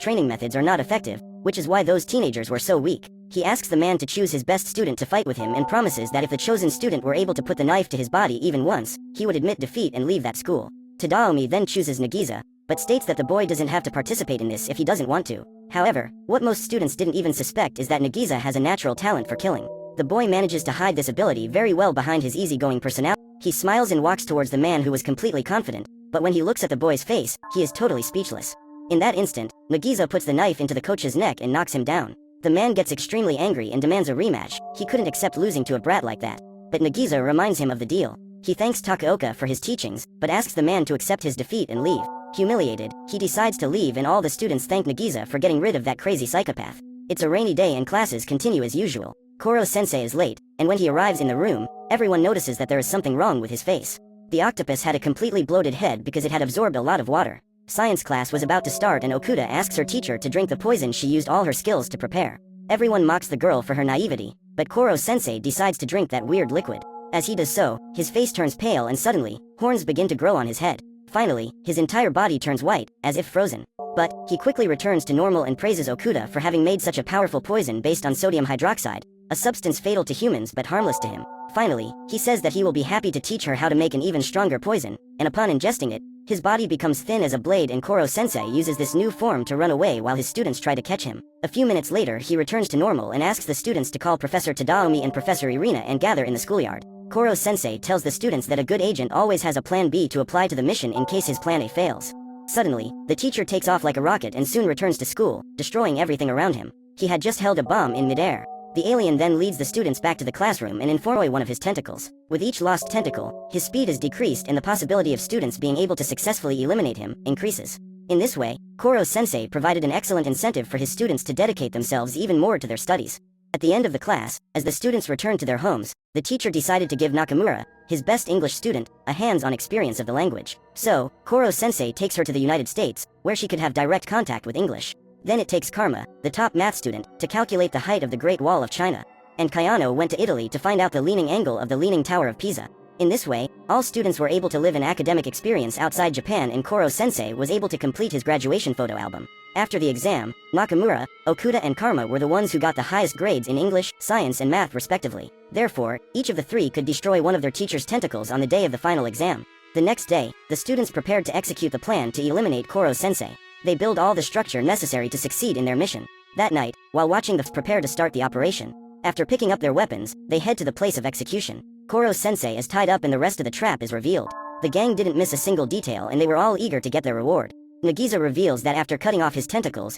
training methods are not effective, which is why those teenagers were so weak. He asks the man to choose his best student to fight with him and promises that if the chosen student were able to put the knife to his body even once, he would admit defeat and leave that school. Tadaomi then chooses Nagisa, but states that the boy doesn't have to participate in this if he doesn't want to. However, what most students didn't even suspect is that Nagisa has a natural talent for killing. The boy manages to hide this ability very well behind his easygoing personality. He smiles and walks towards the man who was completely confident, but when he looks at the boy's face, he is totally speechless. In that instant, Nagisa puts the knife into the coach's neck and knocks him down. The man gets extremely angry and demands a rematch. He couldn't accept losing to a brat like that. But Nagisa reminds him of the deal. He thanks Takaoka for his teachings, but asks the man to accept his defeat and leave. Humiliated, he decides to leave and all the students thank Nagisa for getting rid of that crazy psychopath. It's a rainy day and classes continue as usual. Koro-sensei is late, and when he arrives in the room, everyone notices that there is something wrong with his face. The octopus had a completely bloated head because it had absorbed a lot of water. Science class was about to start and Okuda asks her teacher to drink the poison she used all her skills to prepare. Everyone mocks the girl for her naivety, but Koro-sensei decides to drink that weird liquid. As he does so, his face turns pale and suddenly, horns begin to grow on his head. Finally, his entire body turns white, as if frozen. But, he quickly returns to normal and praises Okuda for having made such a powerful poison based on sodium hydroxide, a substance fatal to humans but harmless to him. Finally, he says that he will be happy to teach her how to make an even stronger poison, and upon ingesting it, his body becomes thin as a blade and Koro-sensei uses this new form to run away while his students try to catch him. A few minutes later he returns to normal and asks the students to call Professor Tadaomi and Professor Irina and gather in the schoolyard. Koro-sensei tells the students that a good agent always has a plan B to apply to the mission in case his plan A fails. Suddenly, the teacher takes off like a rocket and soon returns to school, destroying everything around him. He had just held a bomb in midair. The alien then leads the students back to the classroom and informs one of his tentacles. With each lost tentacle, his speed is decreased and the possibility of students being able to successfully eliminate him increases. In this way, Koro-sensei provided an excellent incentive for his students to dedicate themselves even more to their studies. At the end of the class, as the students returned to their homes, the teacher decided to give Nakamura, his best English student, a hands-on experience of the language. So, Koro-sensei takes her to the United States, where she could have direct contact with English. Then it takes Karma, the top math student, to calculate the height of the Great Wall of China. And Kayano went to Italy to find out the leaning angle of the Leaning Tower of Pisa. In this way, all students were able to live an academic experience outside Japan and Koro-sensei was able to complete his graduation photo album. After the exam, Nakamura, Okuda and Karma were the ones who got the highest grades in English, science and math respectively. Therefore, each of the three could destroy one of their teacher's tentacles on the day of the final exam. The next day, the students prepared to execute the plan to eliminate Koro-sensei. They build all the structure necessary to succeed in their mission. That night, while watching the prepare to start the operation, after picking up their weapons, they head to the place of execution. Koro-sensei is tied up and the rest of the trap is revealed. The gang didn't miss a single detail and they were all eager to get their reward. Nagisa reveals that after cutting off his tentacles,